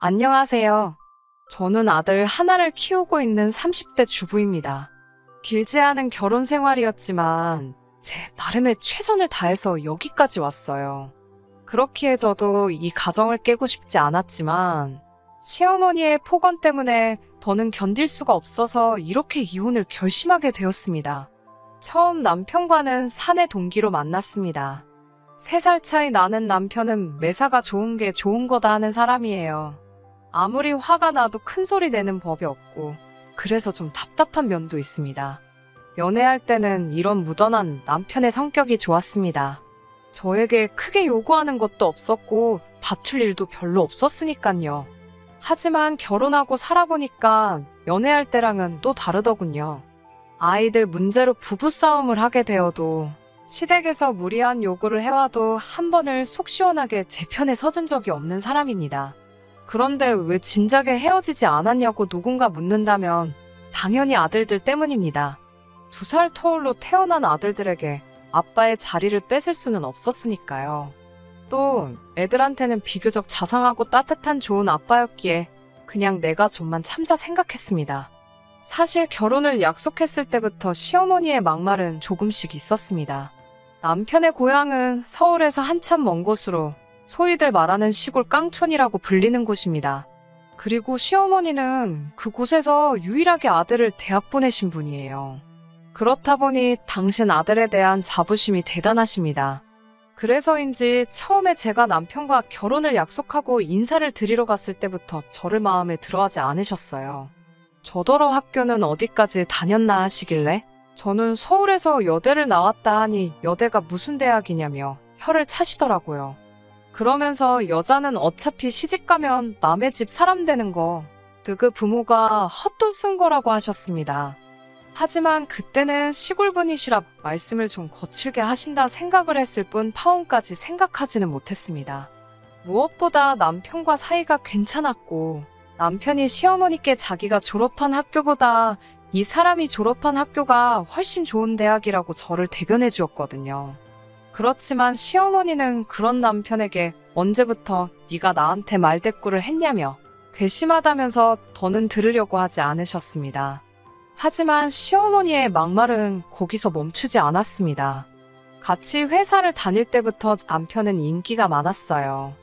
안녕하세요. 저는 아들 하나를 키우고 있는 30대 주부입니다. 길지 않은 결혼 생활이었지만 제 나름의 최선을 다해서 여기까지 왔어요. 그렇기에 저도 이 가정을 깨고 싶지 않았지만 시어머니의 폭언 때문에 더는 견딜 수가 없어서 이렇게 이혼을 결심하게 되었습니다. 처음 남편과는 사내 동기로 만났습니다. 3살 차이 나는 남편은 매사가 좋은 게 좋은 거다 하는 사람이에요. 아무리 화가 나도 큰 소리 내는 법이 없고 그래서 좀 답답한 면도 있습니다. 연애할 때는 이런 무던한 남편의 성격이 좋았습니다. 저에게 크게 요구하는 것도 없었고 다툴 일도 별로 없었으니까요. 하지만 결혼하고 살아보니까 연애할 때랑은 또 다르더군요. 아이들 문제로 부부싸움을 하게 되어도 시댁에서 무리한 요구를 해와도 한 번을 속 시원하게 제 편에 서준 적이 없는 사람입니다. 그런데 왜 진작에 헤어지지 않았냐고 누군가 묻는다면 당연히 아들들 때문입니다. 2살 터울로 태어난 아들들에게 아빠의 자리를 뺏을 수는 없었으니까요. 또 애들한테는 비교적 자상하고 따뜻한 좋은 아빠였기에 그냥 내가 좀만 참자 생각했습니다. 사실 결혼을 약속했을 때부터 시어머니의 막말은 조금씩 있었습니다. 남편의 고향은 서울에서 한참 먼 곳으로 소위들 말하는 시골 깡촌이라고 불리는 곳입니다. 그리고 시어머니는 그곳에서 유일하게 아들을 대학 보내신 분이에요. 그렇다 보니 당신 아들에 대한 자부심이 대단하십니다. 그래서인지 처음에 제가 남편과 결혼을 약속하고 인사를 드리러 갔을 때부터 저를 마음에 들어하지 않으셨어요. 저더러 학교는 어디까지 다녔나 하시길래 저는 서울에서 여대를 나왔다 하니 여대가 무슨 대학이냐며 혀를 차시더라고요. 그러면서 여자는 어차피 시집가면 남의 집 사람 되는 거, 그 부모가 헛돈 쓴 거라고 하셨습니다. 하지만 그때는 시골분이시라 말씀을 좀 거칠게 하신다 생각을 했을 뿐 파혼까지 생각하지는 못했습니다. 무엇보다 남편과 사이가 괜찮았고 남편이 시어머니께 자기가 졸업한 학교보다 이 사람이 졸업한 학교가 훨씬 좋은 대학이라고 저를 대변해 주었거든요. 그렇지만 시어머니는 그런 남편에게 언제부터 네가 나한테 말대꾸를 했냐며 괘씸하다면서 더는 들으려고 하지 않으셨습니다. 하지만 시어머니의 막말은 거기서 멈추지 않았습니다. 같이 회사를 다닐 때부터 남편은 인기가 많았어요.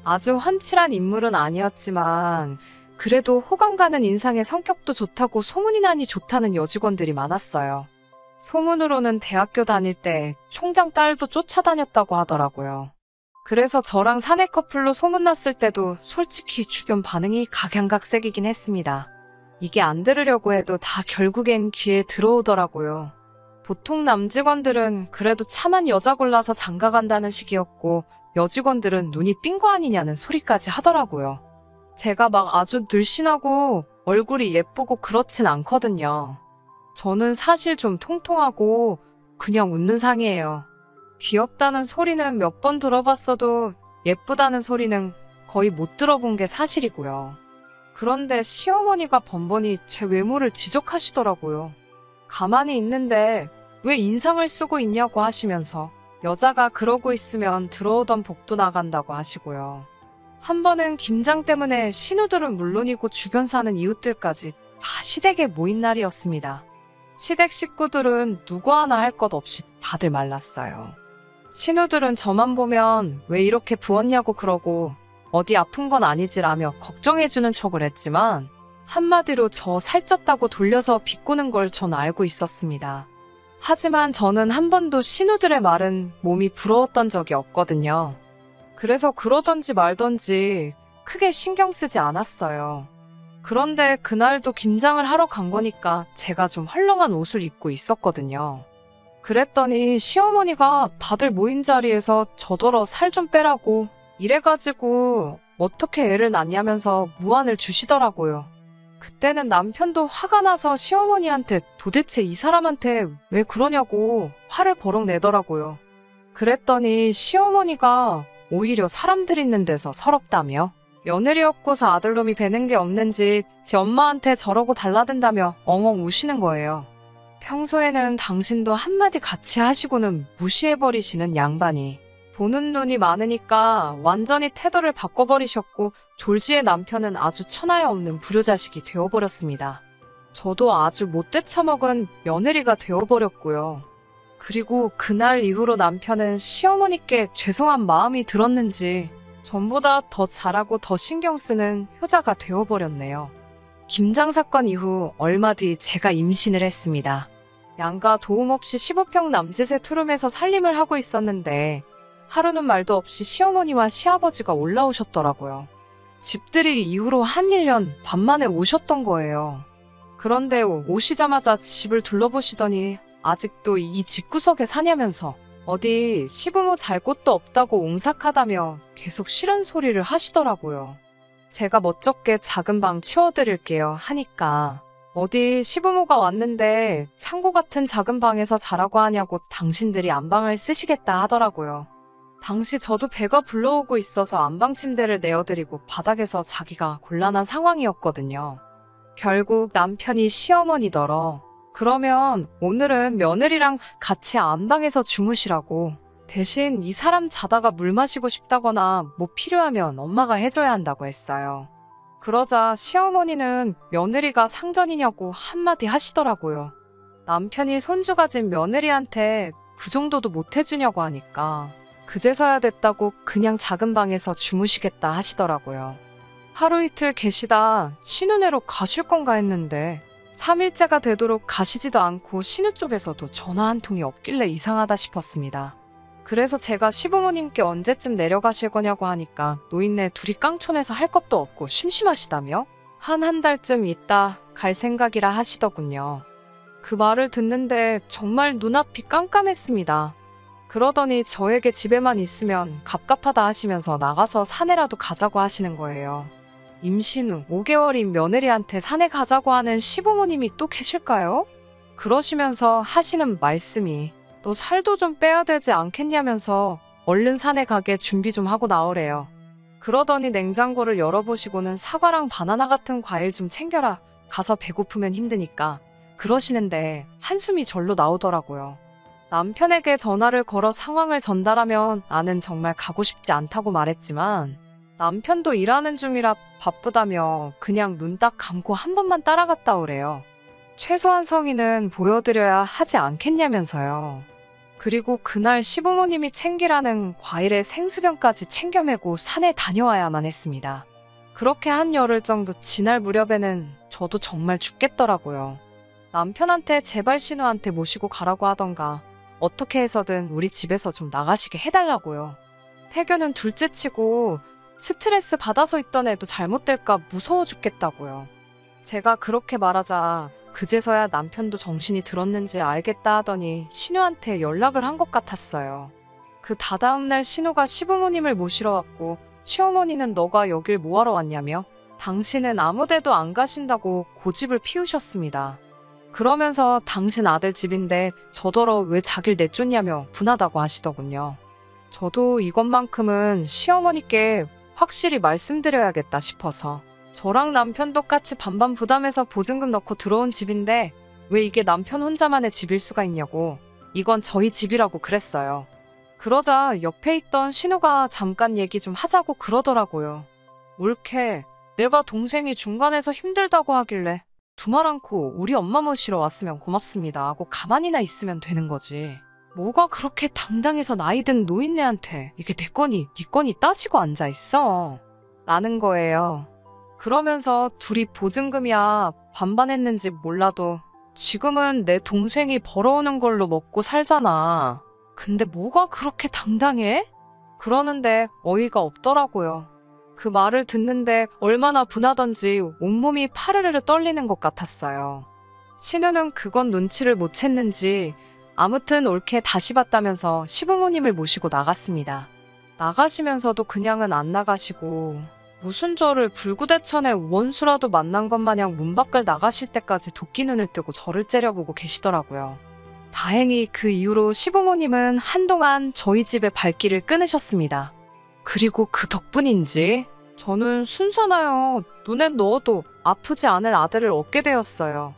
아주 훤칠한 인물은 아니었지만 그래도 호감 가는 인상의 성격도 좋다고 소문이 나니 좋다는 여직원들이 많았어요. 소문으로는 대학교 다닐 때 총장 딸도 쫓아다녔다고 하더라고요. 그래서 저랑 사내 커플로 소문났을 때도 솔직히 주변 반응이 각양각색이긴 했습니다. 이게 안 들으려고 해도 다 결국엔 귀에 들어오더라고요. 보통 남직원들은 그래도 참한 여자 골라서 장가간다는 식이었고 여직원들은 눈이 삔 거 아니냐는 소리까지 하더라고요. 제가 막 아주 늘씬하고 얼굴이 예쁘고 그렇진 않거든요. 저는 사실 좀 통통하고 그냥 웃는 상이에요. 귀엽다는 소리는 몇 번 들어봤어도 예쁘다는 소리는 거의 못 들어본 게 사실이고요. 그런데 시어머니가 번번이 제 외모를 지적하시더라고요. 가만히 있는데 왜 인상을 쓰고 있냐고 하시면서 여자가 그러고 있으면 들어오던 복도 나간다고 하시고요. 한 번은 김장 때문에 신우들은 물론이고 주변 사는 이웃들까지 다 시댁에 모인 날이었습니다. 시댁 식구들은 누구 하나 할 것 없이 다들 말랐어요. 신우들은 저만 보면 왜 이렇게 부었냐고 그러고 어디 아픈 건 아니지라며 걱정해주는 척을 했지만 한마디로 저 살쪘다고 돌려서 비꼬는 걸 전 알고 있었습니다. 하지만 저는 한 번도 신우들의 말은 몸이 부러웠던 적이 없거든요. 그래서 그러던지 말던지 크게 신경 쓰지 않았어요. 그런데 그날도 김장을 하러 간 거니까 제가 좀 헐렁한 옷을 입고 있었거든요. 그랬더니 시어머니가 다들 모인 자리에서 저더러 살 좀 빼라고 이래가지고 어떻게 애를 낳냐면서 무안을 주시더라고요. 그때는 남편도 화가 나서 시어머니한테 도대체 이 사람한테 왜 그러냐고 화를 버럭 내더라고요. 그랬더니 시어머니가 오히려 사람들 있는 데서 서럽다며 며느리 없고서 아들놈이 배는 게 없는지 제 엄마한테 저러고 달라든다며 엉엉 우시는 거예요. 평소에는 당신도 한마디 같이 하시고는 무시해버리시는 양반이 보는 눈이 많으니까 완전히 태도를 바꿔버리셨고 졸지의 남편은 아주 천하에 없는 불효자식이 되어버렸습니다. 저도 아주 못돼 처먹은 며느리가 되어버렸고요. 그리고 그날 이후로 남편은 시어머니께 죄송한 마음이 들었는지 전보다 더 잘하고 더 신경 쓰는 효자가 되어버렸네요. 김장 사건 이후 얼마 뒤 제가 임신을 했습니다. 양가 도움 없이 15평 남짓의 투룸에서 살림을 하고 있었는데 하루는 말도 없이 시어머니와 시아버지가 올라오셨더라고요. 집들이 이후로 한 1년 반 만에 오셨던 거예요. 그런데 오시자마자 집을 둘러보시더니 아직도 이 집구석에 사냐면서 어디 시부모 잘 곳도 없다고 옹삭하다며 계속 싫은 소리를 하시더라고요. 제가 멋쩍게 작은 방 치워드릴게요 하니까 어디 시부모가 왔는데 창고 같은 작은 방에서 자라고 하냐고 당신들이 안방을 쓰시겠다 하더라고요. 당시 저도 배가 불러오고 있어서 안방 침대를 내어드리고 바닥에서 자기가 곤란한 상황이었거든요. 결국 남편이 시어머니더러 그러면 오늘은 며느리랑 같이 안방에서 주무시라고 대신 이 사람 자다가 물 마시고 싶다거나 뭐 필요하면 엄마가 해줘야 한다고 했어요. 그러자 시어머니는 며느리가 상전이냐고 한마디 하시더라고요. 남편이 손주 가진 며느리한테 그 정도도 못 해주냐고 하니까 그제서야 됐다고 그냥 작은 방에서 주무시겠다 하시더라고요. 하루 이틀 계시다 신우네로 가실 건가 했는데 3일째가 되도록 가시지도 않고 신우 쪽에서도 전화 한 통이 없길래 이상하다 싶었습니다. 그래서 제가 시부모님께 언제쯤 내려가실 거냐고 하니까 노인네 둘이 깡촌에서 할 것도 없고 심심하시다며 한 달쯤 있다 갈 생각이라 하시더군요. 그 말을 듣는데 정말 눈앞이 깜깜했습니다. 그러더니 저에게 집에만 있으면 갑갑하다 하시면서 나가서 산에라도 가자고 하시는 거예요. 임신 후 5개월인 며느리한테 산에 가자고 하는 시부모님이 또 계실까요? 그러시면서 하시는 말씀이 너 살도 좀 빼야 되지 않겠냐면서 얼른 산에 가게 준비 좀 하고 나오래요. 그러더니 냉장고를 열어보시고는 사과랑 바나나 같은 과일 좀 챙겨라. 가서 배고프면 힘드니까. 그러시는데 한숨이 절로 나오더라고요. 남편에게 전화를 걸어 상황을 전달하면 나는 정말 가고 싶지 않다고 말했지만 남편도 일하는 중이라 바쁘다며 그냥 눈 딱 감고 한 번만 따라갔다 오래요. 최소한 성의는 보여드려야 하지 않겠냐면서요. 그리고 그날 시부모님이 챙기라는 과일에 생수병까지 챙겨 메고 산에 다녀와야만 했습니다. 그렇게 한 열흘 정도 지날 무렵에는 저도 정말 죽겠더라고요. 남편한테 제발 신우한테 모시고 가라고 하던가 어떻게 해서든 우리 집에서 좀 나가시게 해달라고요. 태교는 둘째치고 스트레스 받아서 있던 애도 잘못될까 무서워 죽겠다고요. 제가 그렇게 말하자 그제서야 남편도 정신이 들었는지 알겠다 하더니 신우한테 연락을 한 것 같았어요. 그 다다음 날 신우가 시부모님을 모시러 왔고 시어머니는 너가 여길 뭐하러 왔냐며 당신은 아무데도 안 가신다고 고집을 피우셨습니다. 그러면서 당신 아들 집인데 저더러 왜 자길 내쫓냐며 분하다고 하시더군요. 저도 이것만큼은 시어머니께 확실히 말씀드려야겠다 싶어서 저랑 남편 똑같이 반반 부담해서 보증금 넣고 들어온 집인데 왜 이게 남편 혼자만의 집일 수가 있냐고 이건 저희 집이라고 그랬어요. 그러자 옆에 있던 신우가 잠깐 얘기 좀 하자고 그러더라고요. 옳게 내가 동생이 중간에서 힘들다고 하길래 두말 않고 우리 엄마 모시러 왔으면 고맙습니다 하고 가만히나 있으면 되는 거지. 뭐가 그렇게 당당해서 나이든 노인네한테 이게 내 거니 네 거니 따지고 앉아있어 라는 거예요. 그러면서 둘이 보증금이야 반반했는지 몰라도 지금은 내 동생이 벌어오는 걸로 먹고 살잖아. 근데 뭐가 그렇게 당당해? 그러는데 어이가 없더라고요. 그 말을 듣는데 얼마나 분하던지 온몸이 파르르르 떨리는 것 같았어요. 신우는 그건 눈치를 못 챘는지 아무튼 옳게 다시 봤다면서 시부모님을 모시고 나갔습니다. 나가시면서도 그냥은 안 나가시고 무슨 저를 불구대천의 원수라도 만난 것 마냥 문 밖을 나가실 때까지 도끼 눈을 뜨고 저를 째려보고 계시더라고요. 다행히 그 이후로 시부모님은 한동안 저희 집에 발길을 끊으셨습니다. 그리고 그 덕분인지 저는 순산하여 눈에 넣어도 아프지 않을 아들을 얻게 되었어요.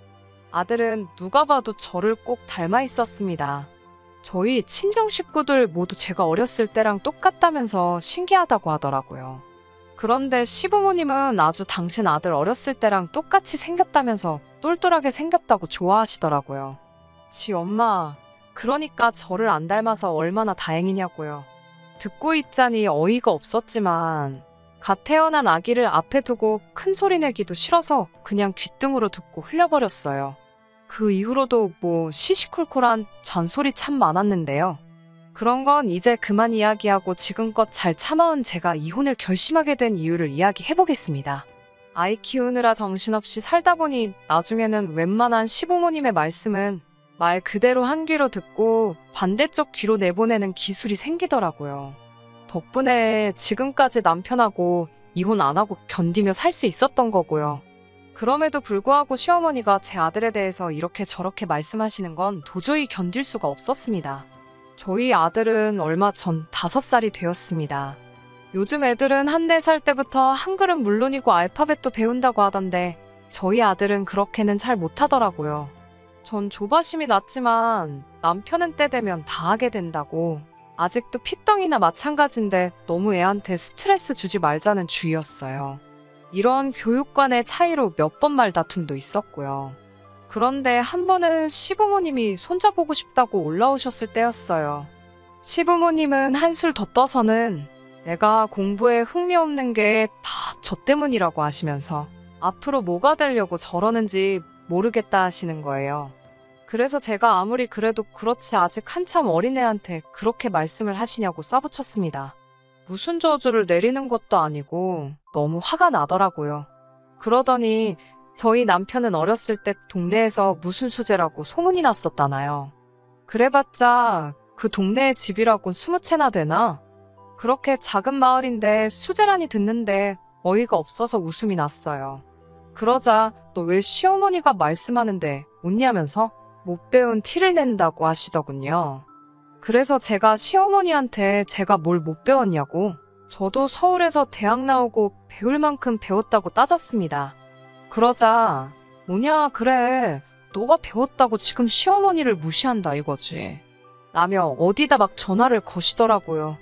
아들은 누가 봐도 저를 꼭 닮아 있었습니다. 저희 친정 식구들 모두 제가 어렸을 때랑 똑같다면서 신기하다고 하더라고요. 그런데 시부모님은 아주 당신 아들 어렸을 때랑 똑같이 생겼다면서 똘똘하게 생겼다고 좋아하시더라고요. 지 엄마, 그러니까 저를 안 닮아서 얼마나 다행이냐고요. 듣고 있자니 어이가 없었지만 갓 태어난 아기를 앞에 두고 큰 소리 내기도 싫어서 그냥 귓등으로 듣고 흘려버렸어요. 그 이후로도 시시콜콜한 잔소리 참 많았는데요. 그런 건 이제 그만 이야기하고 지금껏 잘 참아온 제가 이혼을 결심하게 된 이유를 이야기해보겠습니다. 아이 키우느라 정신없이 살다 보니 나중에는 웬만한 시부모님의 말씀은 말 그대로 한 귀로 듣고 반대쪽 귀로 내보내는 기술이 생기더라고요. 덕분에 지금까지 남편하고 이혼 안 하고 견디며 살 수 있었던 거고요. 그럼에도 불구하고 시어머니가 제 아들에 대해서 이렇게 저렇게 말씀하시는 건 도저히 견딜 수가 없었습니다. 저희 아들은 얼마 전 5살이 되었습니다. 요즘 애들은 한 4살 때부터 한글은 물론이고 알파벳도 배운다고 하던데 저희 아들은 그렇게는 잘 못하더라고요. 전 조바심이 났지만 남편은 때 되면 다 하게 된다고 아직도 피덩이나 마찬가지인데 너무 애한테 스트레스 주지 말자는 주의였어요. 이런 교육관의 차이로 몇 번 말다툼도 있었고요. 그런데 한 번은 시부모님이 손자 보고 싶다고 올라오셨을 때였어요. 시부모님은 한술 더 떠서는 내가 공부에 흥미 없는 게 다 저 때문이라고 하시면서 앞으로 뭐가 되려고 저러는지 모르겠다 하시는 거예요. 그래서 제가 아무리 그래도 그렇지 아직 한참 어린애한테 그렇게 말씀을 하시냐고 쏴붙였습니다. 무슨 저주를 내리는 것도 아니고 너무 화가 나더라고요. 그러더니 저희 남편은 어렸을 때 동네에서 무슨 수재라고 소문이 났었다나요. 그래봤자 그 동네의 집이라곤 20채나 되나? 그렇게 작은 마을인데 수재라니 듣는데 어이가 없어서 웃음이 났어요. 그러자 너 왜 시어머니가 말씀하는데 웃냐면서 못 배운 티를 낸다고 하시더군요. 그래서 제가 시어머니한테 제가 뭘 못 배웠냐고 저도 서울에서 대학 나오고 배울 만큼 배웠다고 따졌습니다. 그러자 뭐냐 그래 너가 배웠다고 지금 시어머니를 무시한다 이거지 라며 어디다 막 전화를 거시더라고요.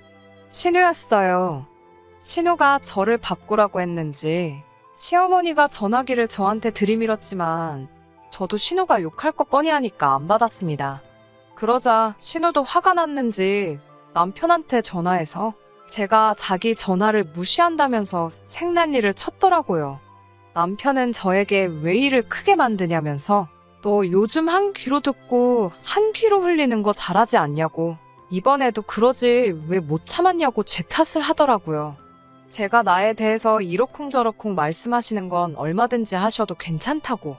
신우였어요. 신우가 저를 바꾸라고 했는지 시어머니가 전화기를 저한테 들이밀었지만 저도 신우가 욕할 거 뻔히 하니까 안 받았습니다. 그러자 신우도 화가 났는지 남편한테 전화해서 제가 자기 전화를 무시한다면서 생난리를 쳤더라고요. 남편은 저에게 왜 일을 크게 만드냐면서 너 요즘 한 귀로 듣고 한 귀로 흘리는 거 잘하지 않냐고 이번에도 그러지 왜 못 참았냐고 제 탓을 하더라고요. 제가 나에 대해서 이러쿵저러쿵 말씀하시는 건 얼마든지 하셔도 괜찮다고.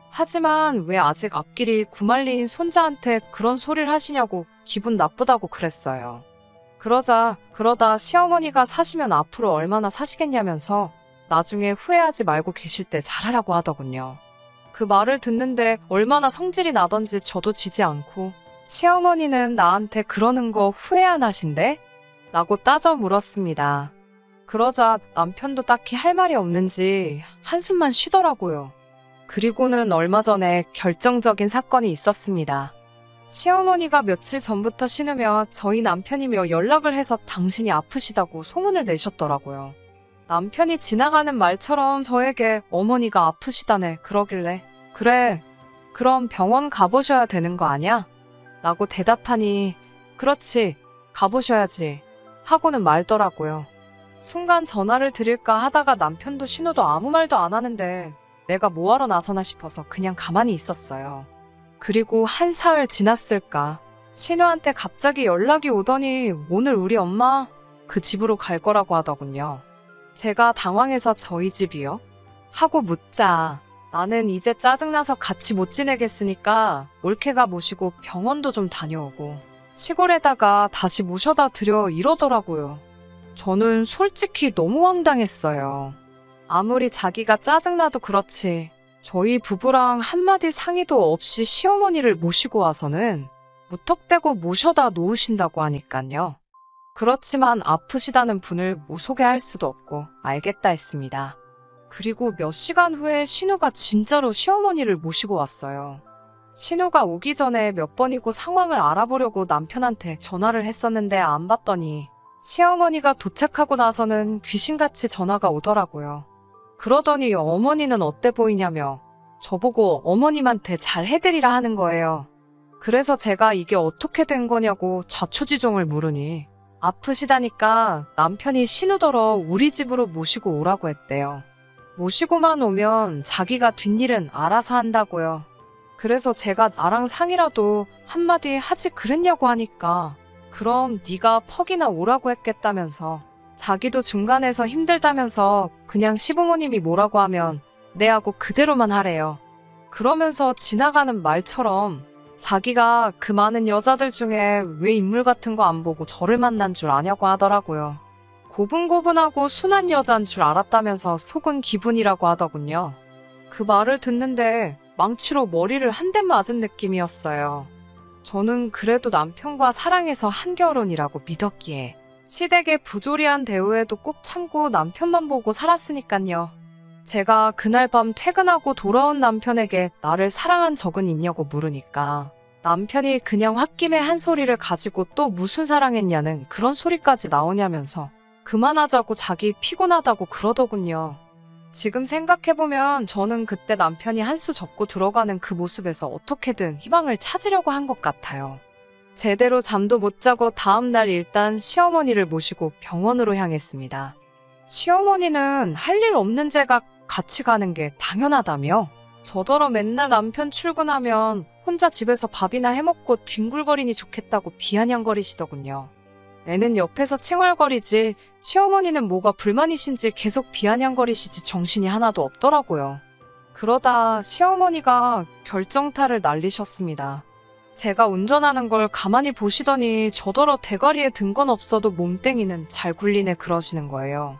하지만 왜 아직 앞길이 구말리인 손자한테 그런 소리를 하시냐고 기분 나쁘다고 그랬어요. 그러다 시어머니가 사시면 앞으로 얼마나 사시겠냐면서 나중에 후회하지 말고 계실 때 잘하라고 하더군요. 그 말을 듣는데 얼마나 성질이 나던지 저도 지지 않고 시어머니는 나한테 그러는 거 후회 안 하신대? 라고 따져 물었습니다. 그러자 남편도 딱히 할 말이 없는지 한숨만 쉬더라고요. 그리고는 얼마 전에 결정적인 사건이 있었습니다. 시어머니가 며칠 전부터 신으며 저희 남편이며 연락을 해서 당신이 아프시다고 소문을 내셨더라고요. 남편이 지나가는 말처럼 저에게 어머니가 아프시다네 그러길래 그래 그럼 병원 가보셔야 되는 거 아냐? 라고 대답하니 그렇지 가보셔야지 하고는 말더라고요. 순간 전화를 드릴까 하다가 남편도 신호도 아무 말도 안 하는데 내가 뭐하러 나서나 싶어서 그냥 가만히 있었어요. 그리고 한 사흘 지났을까 신우한테 갑자기 연락이 오더니 오늘 우리 엄마 그 집으로 갈 거라고 하더군요. 제가 당황해서 저희 집이요? 하고 묻자 나는 이제 짜증나서 같이 못 지내겠으니까 올케가 모시고 병원도 좀 다녀오고 시골에다가 다시 모셔다 드려 이러더라고요. 저는 솔직히 너무 황당했어요. 아무리 자기가 짜증나도 그렇지 저희 부부랑 한마디 상의도 없이 시어머니를 모시고 와서는 무턱대고 모셔다 놓으신다고 하니깐요. 그렇지만 아프시다는 분을 못 소개할 수도 없고 알겠다 했습니다. 그리고 몇 시간 후에 신우가 진짜로 시어머니를 모시고 왔어요. 신우가 오기 전에 몇 번이고 상황을 알아보려고 남편한테 전화를 했었는데 안 받더니 시어머니가 도착하고 나서는 귀신같이 전화가 오더라고요. 그러더니 어머니는 어때 보이냐며 저보고 어머님한테 잘 해드리라 하는 거예요. 그래서 제가 이게 어떻게 된 거냐고 자초지종을 물으니 아프시다니까 남편이 신우더러 우리 집으로 모시고 오라고 했대요. 모시고만 오면 자기가 뒷일은 알아서 한다고요. 그래서 제가 나랑 상의라도 한마디 하지 그랬냐고 하니까 그럼 네가 퍽이나 오라고 했겠다면서 자기도 중간에서 힘들다면서 그냥 시부모님이 뭐라고 하면 내하고 그대로만 하래요. 그러면서 지나가는 말처럼 자기가 그 많은 여자들 중에 왜 인물 같은 거 안 보고 저를 만난 줄 아냐고 하더라고요. 고분고분하고 순한 여잔 줄 알았다면서 속은 기분이라고 하더군요. 그 말을 듣는데 망치로 머리를 한 대 맞은 느낌이었어요. 저는 그래도 남편과 사랑해서 한결혼이라고 믿었기에 시댁의 부조리한 대우에도 꼭 참고 남편만 보고 살았으니깐요. 제가 그날 밤 퇴근하고 돌아온 남편에게 나를 사랑한 적은 있냐고 물으니까 남편이 그냥 홧김에 한 소리를 가지고 또 무슨 사랑했냐는 그런 소리까지 나오냐면서 그만하자고 자기 피곤하다고 그러더군요. 지금 생각해보면 저는 그때 남편이 한 수 접고 들어가는 그 모습에서 어떻게든 희망을 찾으려고 한 것 같아요. 제대로 잠도 못 자고 다음날 일단 시어머니를 모시고 병원으로 향했습니다. 시어머니는 할 일 없는 제가 같이 가는 게 당연하다며 저더러 맨날 남편 출근하면 혼자 집에서 밥이나 해먹고 뒹굴거리니 좋겠다고 비아냥거리시더군요. 애는 옆에서 칭얼거리지 시어머니는 뭐가 불만이신지 계속 비아냥거리시지 정신이 하나도 없더라고요. 그러다 시어머니가 결정타를 날리셨습니다. 제가 운전하는 걸 가만히 보시더니 저더러 대가리에 든 건 없어도 몸땡이는 잘 굴리네 그러시는 거예요.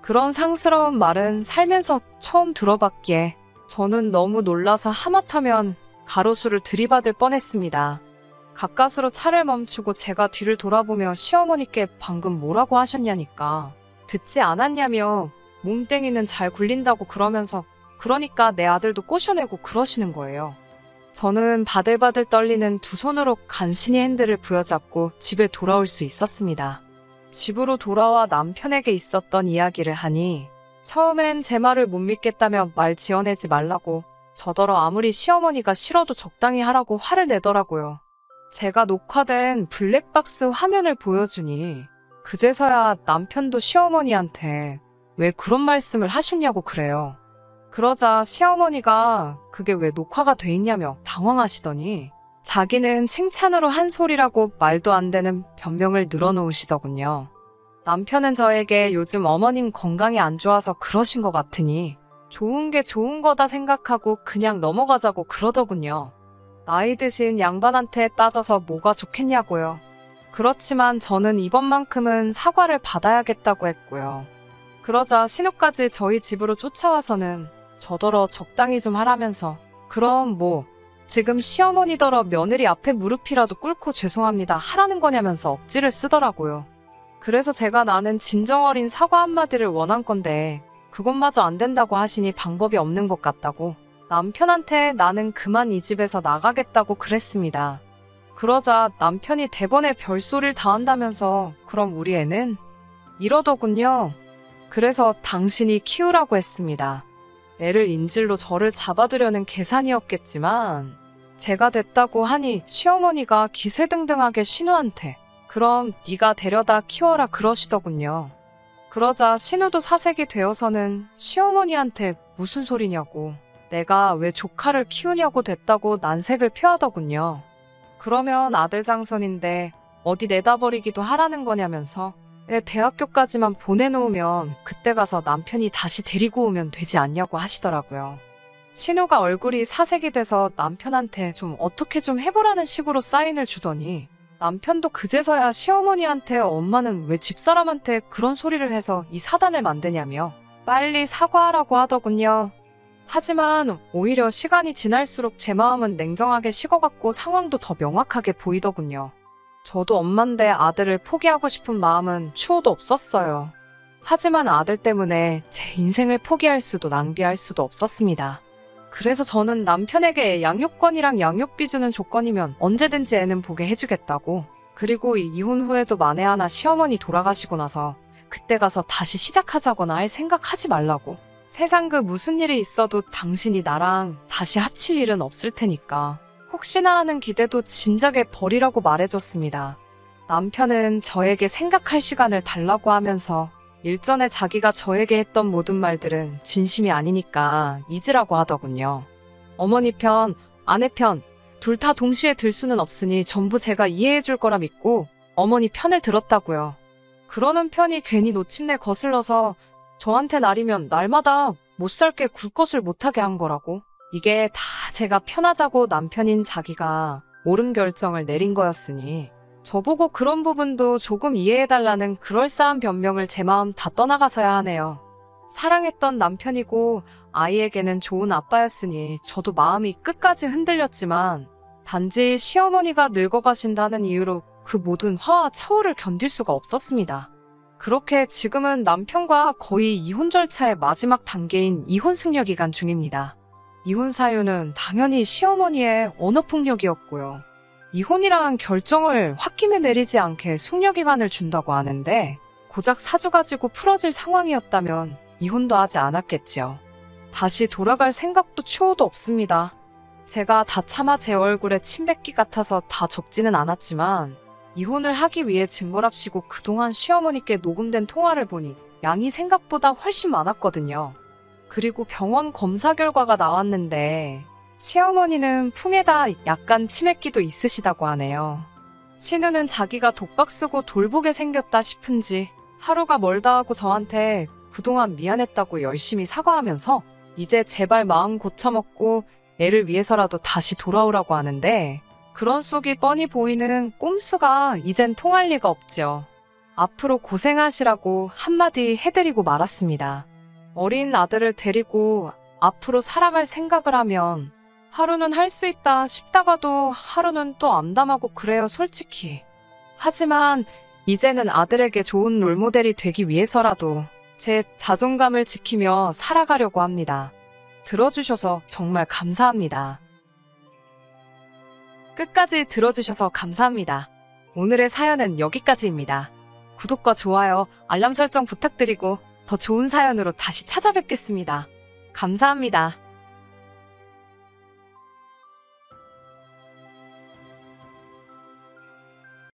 그런 상스러운 말은 살면서 처음 들어봤기에 저는 너무 놀라서 하마터면 가로수를 들이받을 뻔했습니다. 가까스로 차를 멈추고 제가 뒤를 돌아보며 시어머니께 방금 뭐라고 하셨냐니까 듣지 않았냐며 몸땡이는 잘 굴린다고 그러면서 그러니까 내 아들도 꼬셔내고 그러시는 거예요. 저는 바들바들 떨리는 두 손으로 간신히 핸들을 부여잡고 집에 돌아올 수 있었습니다. 집으로 돌아와 남편에게 있었던 이야기를 하니 처음엔 제 말을 못 믿겠다며 말 지어내지 말라고 저더러 아무리 시어머니가 싫어도 적당히 하라고 화를 내더라고요. 제가 녹화된 블랙박스 화면을 보여주니 그제서야 남편도 시어머니한테 왜 그런 말씀을 하셨냐고 그래요. 그러자 시어머니가 그게 왜 녹화가 돼 있냐며 당황하시더니 자기는 칭찬으로 한 소리라고 말도 안 되는 변명을 늘어놓으시더군요. 남편은 저에게 요즘 어머님 건강이 안 좋아서 그러신 것 같으니 좋은 게 좋은 거다 생각하고 그냥 넘어가자고 그러더군요. 나이 드신 양반한테 따져서 뭐가 좋겠냐고요. 그렇지만 저는 이번만큼은 사과를 받아야겠다고 했고요. 그러자 신우까지 저희 집으로 쫓아와서는 저더러 적당히 좀 하라면서 그럼 뭐 지금 시어머니더러 며느리 앞에 무릎이라도 꿇고 죄송합니다 하라는 거냐면서 억지를 쓰더라고요. 그래서 제가 나는 진정 어린 사과 한마디를 원한 건데 그것마저 안 된다고 하시니 방법이 없는 것 같다고 남편한테 나는 그만 이 집에서 나가겠다고 그랬습니다. 그러자 남편이 대번에 별소리를 다 한다면서 그럼 우리 애는? 이러더군요. 그래서 당신이 키우라고 했습니다. 애를 인질로 저를 잡아두려는 계산이었겠지만 제가 됐다고 하니 시어머니가 기세등등하게 신우한테 그럼 네가 데려다 키워라 그러시더군요. 그러자 신우도 사색이 되어서는 시어머니한테 무슨 소리냐고 내가 왜 조카를 키우냐고 됐다고 난색을 표하더군요. 그러면 아들 장선인데 어디 내다버리기도 하라는 거냐면서 애 대학교까지만 보내놓으면 그때 가서 남편이 다시 데리고 오면 되지 않냐고 하시더라고요. 신우가 얼굴이 사색이 돼서 남편한테 좀 어떻게 좀 해보라는 식으로 사인을 주더니 남편도 그제서야 시어머니한테 엄마는 왜 집사람한테 그런 소리를 해서 이 사단을 만드냐며 빨리 사과하라고 하더군요. 하지만 오히려 시간이 지날수록 제 마음은 냉정하게 식어갔고 상황도 더 명확하게 보이더군요. 저도 엄만데 아들을 포기하고 싶은 마음은 추호도 없었어요. 하지만 아들 때문에 제 인생을 포기할 수도 낭비할 수도 없었습니다. 그래서 저는 남편에게 양육권이랑 양육비 주는 조건이면 언제든지 애는 보게 해주겠다고. 그리고 이혼 후에도 만에 하나 시어머니 돌아가시고 나서 그때 가서 다시 시작하자거나 할 생각하지 말라고. 세상 그 무슨 일이 있어도 당신이 나랑 다시 합칠 일은 없을 테니까 혹시나 하는 기대도 진작에 버리라고 말해줬습니다. 남편은 저에게 생각할 시간을 달라고 하면서 일전에 자기가 저에게 했던 모든 말들은 진심이 아니니까 잊으라고 하더군요. 어머니 편, 아내 편, 둘 다 동시에 들 수는 없으니 전부 제가 이해해 줄 거라 믿고 어머니 편을 들었다고요. 그러는 편이 괜히 놓친 내 거슬러서 저한테 날이면 날마다 못 살게 굴 것을 못하게 한 거라고. 이게 다 제가 편하자고 남편인 자기가 옳은 결정을 내린 거였으니 저보고 그런 부분도 조금 이해해달라는 그럴싸한 변명을 제 마음 다 떠나가서야 하네요. 사랑했던 남편이고 아이에게는 좋은 아빠였으니 저도 마음이 끝까지 흔들렸지만 단지 시어머니가 늙어가신다는 이유로 그 모든 화와 처우를 견딜 수가 없었습니다. 그렇게 지금은 남편과 거의 이혼 절차의 마지막 단계인 이혼 숙려 기간 중입니다. 이혼 사유는 당연히 시어머니의 언어폭력이었고요. 이혼이란 결정을 홧김에 내리지 않게 숙려 기간을 준다고 하는데 고작 사주 가지고 풀어질 상황이었다면 이혼도 하지 않았겠지요. 다시 돌아갈 생각도 추호도 없습니다. 제가 다 참아 제 얼굴에 침 뱉기 같아서 다 적지는 않았지만 이혼을 하기 위해 증거랍시고 그동안 시어머니께 녹음된 통화를 보니 양이 생각보다 훨씬 많았거든요. 그리고 병원 검사 결과가 나왔는데 시어머니는 풍에다 약간 치매기도 있으시다고 하네요. 신우는 자기가 독박 쓰고 돌보게 생겼다 싶은지 하루가 멀다 하고 저한테 그동안 미안했다고 열심히 사과하면서 이제 제발 마음 고쳐먹고 애를 위해서라도 다시 돌아오라고 하는데 그런 속이 뻔히 보이는 꼼수가 이젠 통할 리가 없죠. 앞으로 고생하시라고 한마디 해드리고 말았습니다. 어린 아들을 데리고 앞으로 살아갈 생각을 하면 하루는 할 수 있다 싶다가도 하루는 또 암담하고 그래요, 솔직히. 하지만 이제는 아들에게 좋은 롤모델이 되기 위해서라도 제 자존감을 지키며 살아가려고 합니다. 들어주셔서 정말 감사합니다. 끝까지 들어주셔서 감사합니다. 오늘의 사연은 여기까지입니다. 구독과 좋아요, 알람 설정 부탁드리고 더 좋은 사연으로 다시 찾아뵙겠습니다. 감사합니다.